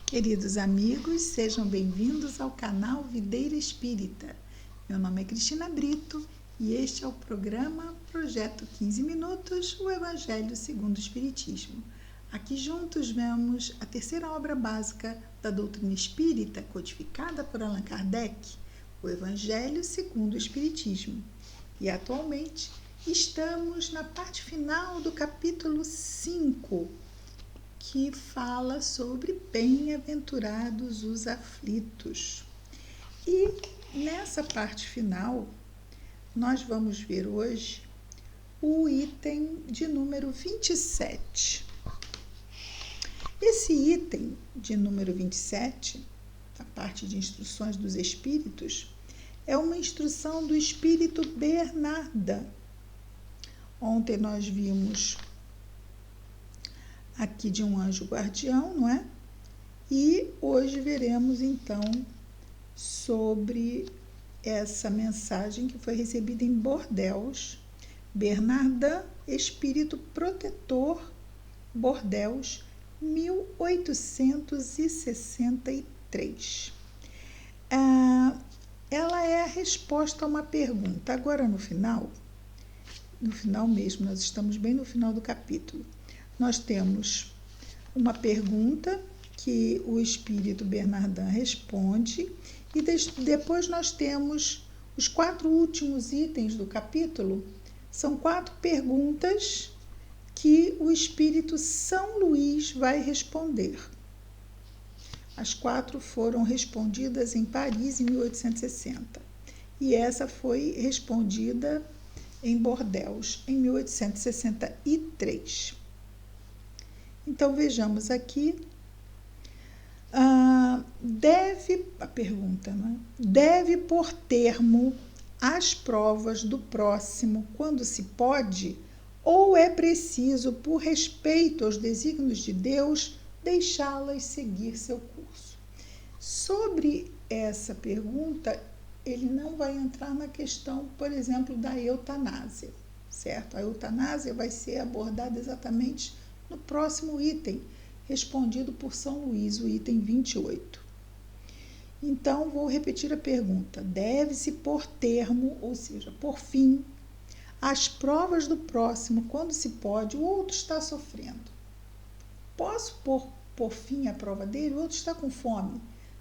Queridos amigos, sejam bem-vindos ao canal Videira Espírita. Meu nome é Cristina Brito e este é o programa Projeto 15 Minutos, o Evangelho segundo o Espiritismo. Aqui juntos vemos a terceira obra básica da doutrina espírita, codificada por Allan Kardec, o Evangelho segundo o Espiritismo. E atualmente estamos na parte final do capítulo 5, que fala sobre bem-aventurados os aflitos. E nessa parte final, nós vamos ver hoje o item de número 27. Esse item de número 27, a parte de instruções dos espíritos, é uma instrução do espírito Bernardin. Ontem nós vimos aqui de um anjo guardião, não é? E hoje veremos, então, sobre essa mensagem que foi recebida em Bordeaux. Bernardin, Espírito Protetor, Bordeaux, 1863. Ela é a resposta a uma pergunta. Agora, no final mesmo, nós estamos bem no final do capítulo. Nós temos uma pergunta que o Espírito Bernardin responde e depois nós temos os 4 últimos itens do capítulo. São 4 perguntas que o Espírito São Luís vai responder. As 4 foram respondidas em Paris em 1860 e essa foi respondida em Bordeaux em 1863. Então, vejamos aqui, a pergunta, né? Deve pôr termo às provas do próximo quando se pode, ou é preciso, por respeito aos desígnios de Deus, deixá-las seguir seu curso? Sobre essa pergunta, ele não vai entrar na questão, por exemplo, da eutanásia, certo? A eutanásia vai ser abordada exatamente no próximo item, respondido por São Luís, o item 28. Então, vou repetir a pergunta. Deve-se pôr termo, ou seja, por fim, às provas do próximo, quando se pode, o outro está sofrendo. Posso pôr fim à prova dele? O outro está com fome.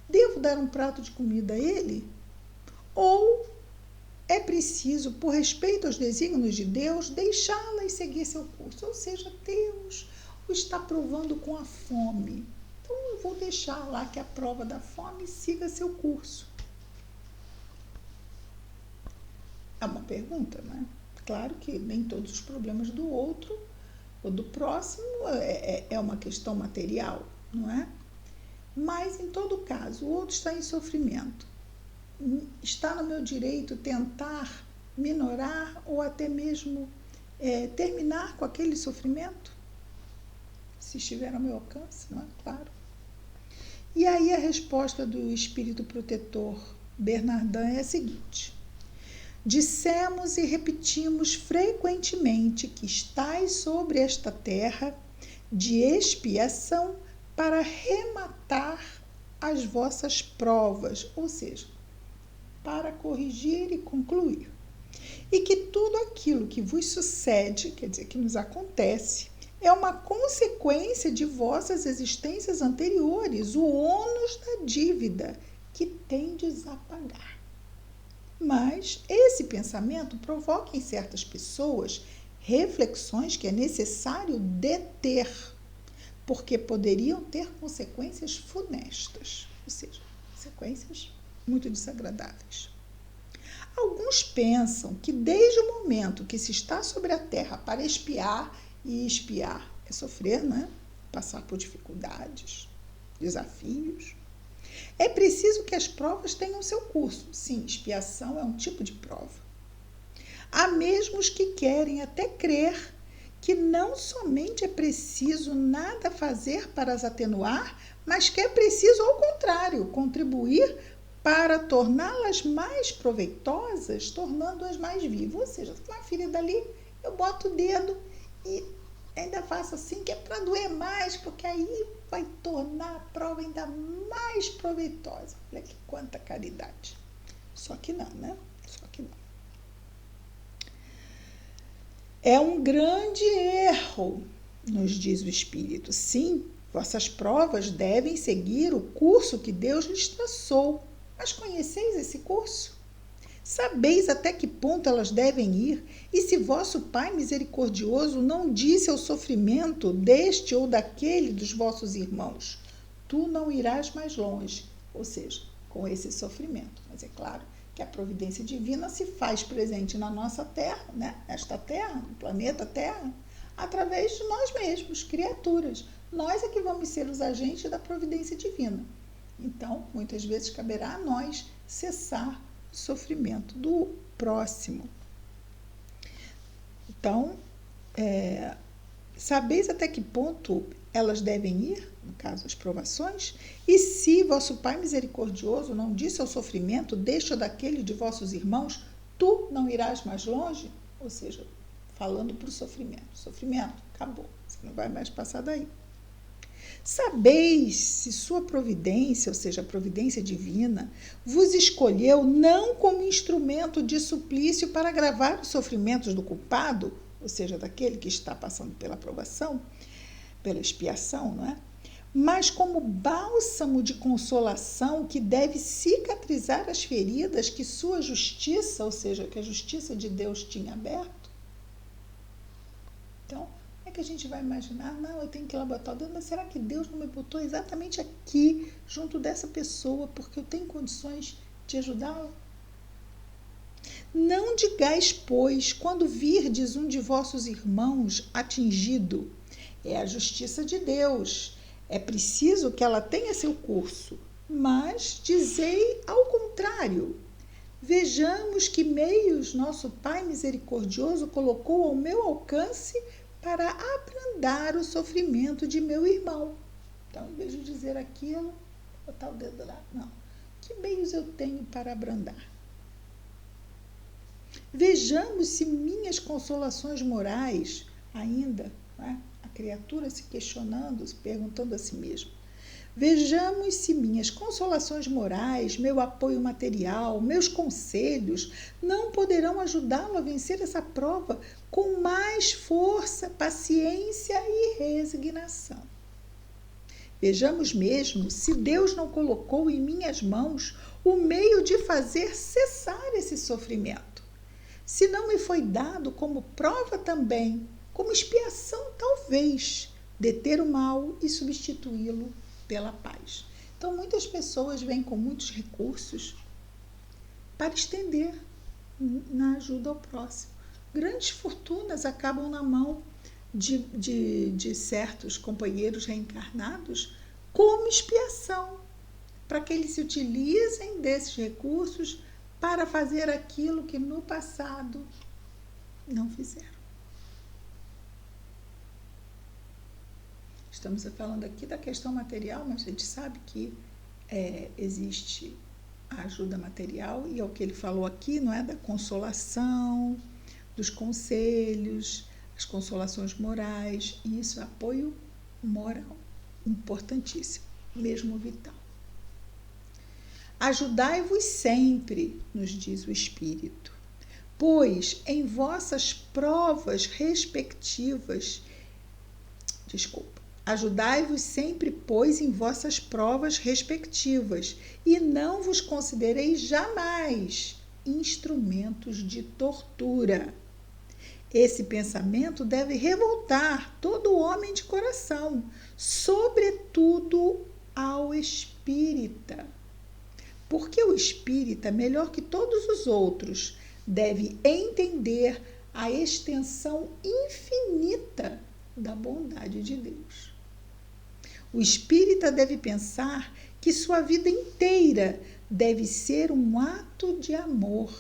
Devo dar um prato de comida a ele? Ou é preciso, por respeito aos desígnios de Deus, deixá-las seguir seu curso? Ou seja, Deus o está provando com a fome. Então, eu vou deixar lá que a prova da fome siga seu curso. É uma pergunta, né? Claro que nem todos os problemas do outro ou do próximo é uma questão material, não é? Mas, em todo caso, o outro está em sofrimento. Está no meu direito tentar minorar ou até mesmo terminar com aquele sofrimento? Se estiver ao meu alcance, não é? Claro. E aí a resposta do Espírito Protetor Bernardin é a seguinte: dissemos e repetimos frequentemente que estais sobre esta terra de expiação para rematar as vossas provas, ou seja, para corrigir e concluir. E que tudo aquilo que vos sucede, quer dizer, que nos acontece, é uma consequência de vossas existências anteriores, o ônus da dívida que tendes a pagar. Mas esse pensamento provoca em certas pessoas reflexões que é necessário deter, porque poderiam ter consequências funestas, ou seja, consequências muito desagradáveis. Alguns pensam que desde o momento que se está sobre a terra para expiar, e expiar é sofrer, né? Passar por dificuldades, desafios, é preciso que as provas tenham seu curso. Sim, expiação é um tipo de prova. Há mesmos que querem até crer que não somente é preciso nada fazer para as atenuar, mas que é preciso, ao contrário, contribuir para torná-las mais proveitosas, tornando-as mais vivas. Ou seja, uma ferida ali, eu boto o dedo e ainda faço assim, que é para doer mais, porque aí vai tornar a prova ainda mais proveitosa. Olha que quanta caridade. Só que não, né? Só que não. É um grande erro, nos diz o Espírito. Sim, vossas provas devem seguir o curso que Deus lhes traçou. Mas conheceis esse curso? Sabeis até que ponto elas devem ir? E se vosso Pai misericordioso não disse ao sofrimento deste ou daquele dos vossos irmãos, tu não irás mais longe, ou seja, com esse sofrimento. Mas é claro que a providência divina se faz presente na nossa Terra, né? Nesta Terra, no planeta Terra, através de nós mesmos, criaturas. Nós é que vamos ser os agentes da providência divina. Então, muitas vezes caberá a nós cessar o sofrimento do próximo. Então, sabeis até que ponto elas devem ir, no caso as provações, e se vosso Pai misericordioso não disse ao sofrimento, deste ou daquele de vossos irmãos, tu não irás mais longe, ou seja, falando para o sofrimento, acabou, você não vai mais passar daí. Sabeis se sua providência, ou seja, a providência divina, vos escolheu não como instrumento de suplício para agravar os sofrimentos do culpado, ou seja, daquele que está passando pela provação, pela expiação, não é? Mas como bálsamo de consolação que deve cicatrizar as feridas que sua justiça, ou seja, que a justiça de Deus tinha aberto. Então, é que a gente vai imaginar, não, eu tenho que ir lá botar o dedo, mas será que Deus não me botou exatamente aqui, junto dessa pessoa, porque eu tenho condições de ajudá-la? Não digais, pois, quando virdes um de vossos irmãos atingido, é a justiça de Deus, é preciso que ela tenha seu curso, mas dizei ao contrário. Vejamos que meios nosso Pai misericordioso colocou ao meu alcance para abrandar o sofrimento de meu irmão. Então, em vez de dizer aquilo, botar o dedo lá. Não. Que meios eu tenho para abrandar? Vejamos se minhas consolações morais, ainda, né? A criatura se questionando, se perguntando a si mesma. Vejamos se minhas consolações morais, meu apoio material, meus conselhos não poderão ajudá-lo a vencer essa prova com mais força, paciência e resignação. Vejamos mesmo se Deus não colocou em minhas mãos o meio de fazer cessar esse sofrimento. Se não me foi dado como prova também, como expiação talvez, deter o mal e substituí-lo pela paz. Então, muitas pessoas vêm com muitos recursos para estender na ajuda ao próximo. Grandes fortunas acabam na mão de certos companheiros reencarnados como expiação, para que eles se utilizem desses recursos para fazer aquilo que no passado não fizeram. Estamos falando aqui da questão material, mas a gente sabe que existe a ajuda material, e é o que ele falou aqui, não é? Da consolação, dos conselhos, as consolações morais, e isso é apoio moral, importantíssimo, mesmo vital. Ajudai-vos sempre, nos diz o Espírito, pois em vossas provas respectivas, ajudai-vos sempre, pois, em vossas provas respectivas, e não vos considereis jamais instrumentos de tortura. Esse pensamento deve revoltar todo homem de coração, sobretudo ao espírita. Porque o espírita, melhor que todos os outros, deve entender a extensão infinita da bondade de Deus. O espírita deve pensar que sua vida inteira deve ser um ato de amor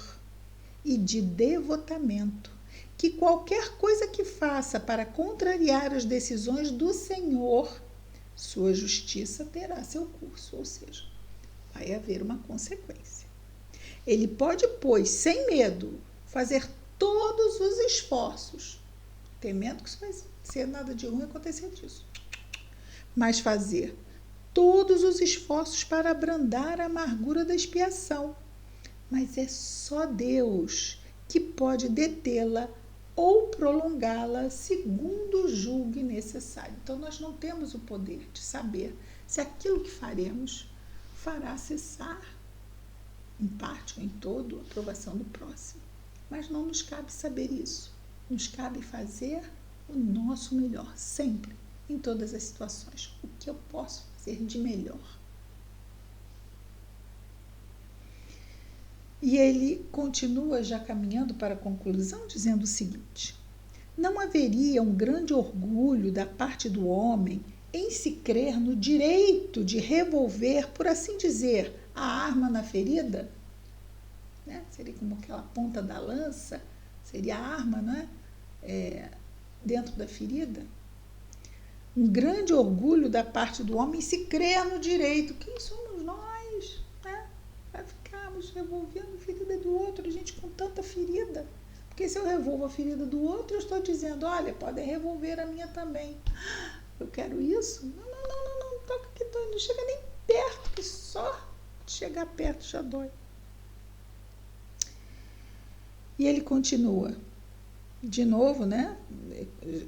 e de devotamento, que qualquer coisa que faça para contrariar as decisões do Senhor, sua justiça terá seu curso, ou seja, vai haver uma consequência. Ele pode, pois, sem medo, fazer todos os esforços, temendo que isso vai ser nada de ruim acontecer disso. Mas fazer todos os esforços para abrandar a amargura da expiação. Mas é só Deus que pode detê-la ou prolongá-la segundo julgue necessário. Então, nós não temos o poder de saber se aquilo que faremos fará cessar, em parte ou em todo, a aprovação do próximo. Mas não nos cabe saber isso. Nos cabe fazer o nosso melhor, sempre, em todas as situações. O que eu posso fazer de melhor? E ele continua já caminhando para a conclusão, dizendo o seguinte: não haveria um grande orgulho da parte do homem em se crer no direito de revolver, por assim dizer, a arma na ferida? Né? Seria como aquela ponta da lança, seria a arma, né? Dentro da ferida. Um grande orgulho da parte do homem em se crer no direito. Quem somos nós, né? Para ficarmos revolvendo a ferida do outro, gente com tanta ferida. Porque se eu revolvo a ferida do outro, eu estou dizendo, olha, podem revolver a minha também. Eu quero isso? Não, toca que dói, não chega nem perto, que só de chegar perto já dói. E ele continua, de novo, né?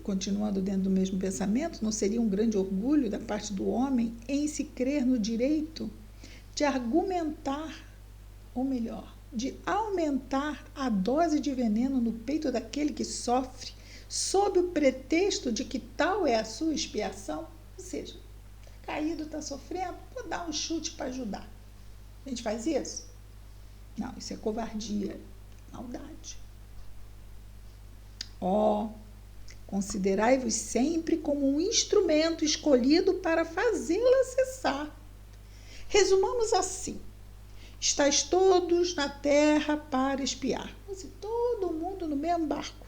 Continuando dentro do mesmo pensamento, não seria um grande orgulho da parte do homem em se crer no direito de argumentar, ou melhor, de aumentar a dose de veneno no peito daquele que sofre, sob o pretexto de que tal é a sua expiação? Ou seja, está caído, está sofrendo, vou dar um chute para ajudar. A gente faz isso? Não, isso é covardia, maldade. Considerai-vos sempre como um instrumento escolhido para fazê-la cessar. Resumamos assim: estáis todos na terra para espiar. Todo mundo no mesmo barco.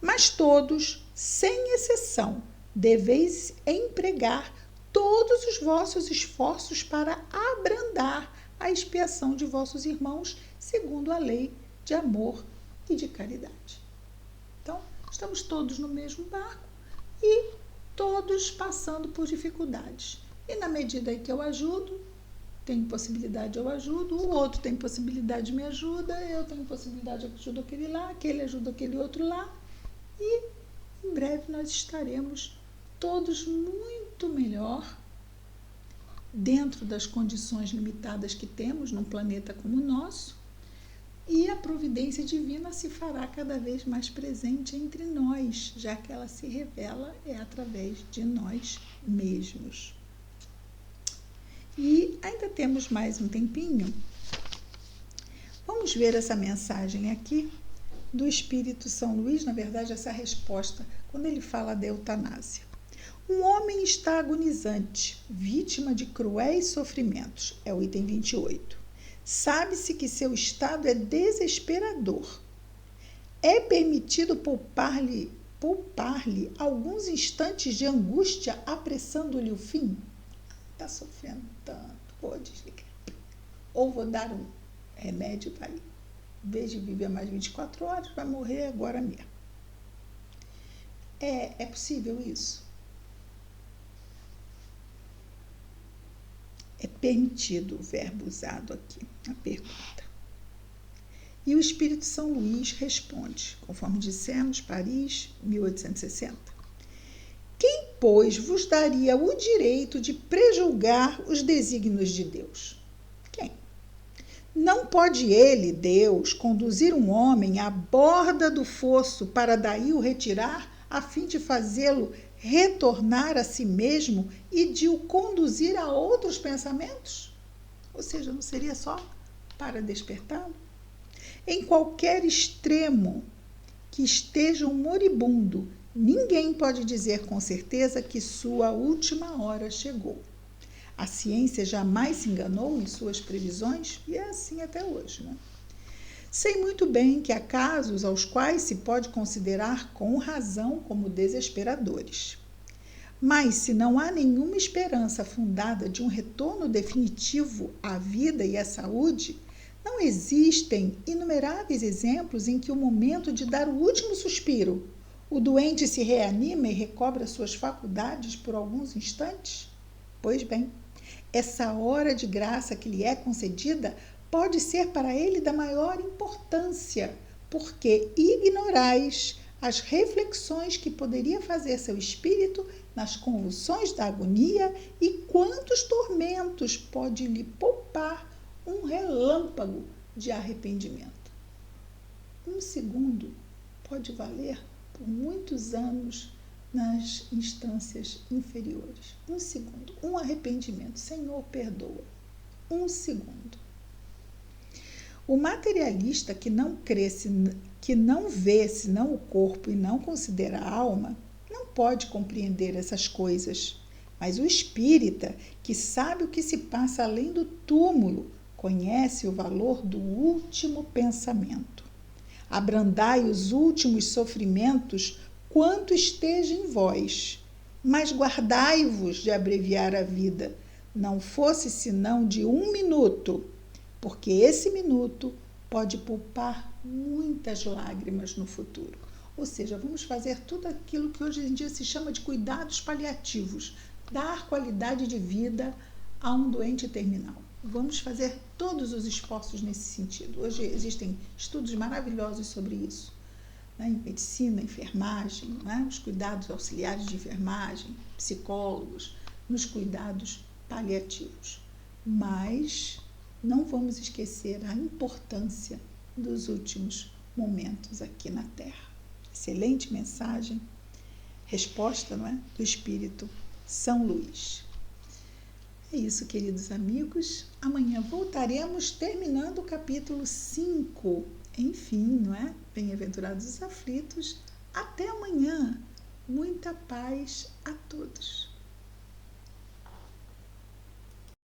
Mas todos, sem exceção, deveis empregar todos os vossos esforços para abrandar a expiação de vossos irmãos, segundo a lei de amor e de caridade. Então, estamos todos no mesmo barco e todos passando por dificuldades. E na medida em que eu ajudo, tem possibilidade, eu ajudo, o outro tem possibilidade, me ajuda, eu tenho possibilidade, eu ajudo aquele lá, aquele ajuda aquele outro lá. E em breve nós estaremos todos muito melhor dentro das condições limitadas que temos num planeta como o nosso, e a providência divina se fará cada vez mais presente entre nós, já que ela se revela através de nós mesmos. E ainda temos mais um tempinho. Vamos ver essa mensagem aqui do Espírito São Luís, na verdade, essa resposta, quando ele fala da eutanásia. Um homem está agonizante, vítima de cruéis sofrimentos. É o item 28. Sabe-se que seu estado é desesperador. É permitido poupar-lhe alguns instantes de angústia, apressando-lhe o fim? Está sofrendo tanto, vou desligar. Ou vou dar um remédio para ele. Em vez de viver mais 24 horas, vai morrer agora mesmo. É possível isso? É permitido o verbo usado aqui, a pergunta. E o Espírito São Luís responde, conforme dissemos, Paris, 1860. Quem, pois, vos daria o direito de prejulgar os desígnios de Deus? Quem? Não pode ele, Deus, conduzir um homem à borda do fosso para daí o retirar, a fim de fazê-lo retornar a si mesmo e de o conduzir a outros pensamentos? Ou seja, não seria só para despertá-lo? Em qualquer extremo que esteja um moribundo, ninguém pode dizer com certeza que sua última hora chegou. A ciência jamais se enganou em suas previsões e é assim até hoje, né? Sei muito bem que há casos aos quais se pode considerar com razão como desesperadores. Mas, se não há nenhuma esperança fundada de um retorno definitivo à vida e à saúde, não existem inumeráveis exemplos em que o momento de dar o último suspiro O doente se reanima e recobra suas faculdades por alguns instantes? Pois bem, essa hora de graça que lhe é concedida pode ser para ele da maior importância, porque ignorais as reflexões que poderia fazer seu espírito nas convulsões da agonia e quantos tormentos pode lhe poupar um relâmpago de arrependimento. Um segundo pode valer por muitos anos nas instâncias inferiores. Um segundo, um arrependimento. Senhor, perdoa. Um segundo. O materialista que não cresce, que não vê senão o corpo e não considera a alma, não pode compreender essas coisas. Mas o espírita, que sabe o que se passa além do túmulo, conhece o valor do último pensamento. Abrandai os últimos sofrimentos quanto esteja em vós, mas guardai-vos de abreviar a vida, não fosse senão de 1 minuto, porque esse minuto pode poupar muitas lágrimas no futuro. Ou seja, vamos fazer tudo aquilo que hoje em dia se chama de cuidados paliativos, dar qualidade de vida a um doente terminal. Vamos fazer todos os esforços nesse sentido. Hoje existem estudos maravilhosos sobre isso, né? Em medicina, enfermagem, né? Os cuidados auxiliares de enfermagem, psicólogos, nos cuidados paliativos. Mas não vamos esquecer a importância dos últimos momentos aqui na Terra. Excelente mensagem, resposta, não é? Do Espírito São Luís. É isso, queridos amigos. Amanhã voltaremos terminando o capítulo 5. Enfim, não é? Bem-aventurados os aflitos. Até amanhã. Muita paz a todos.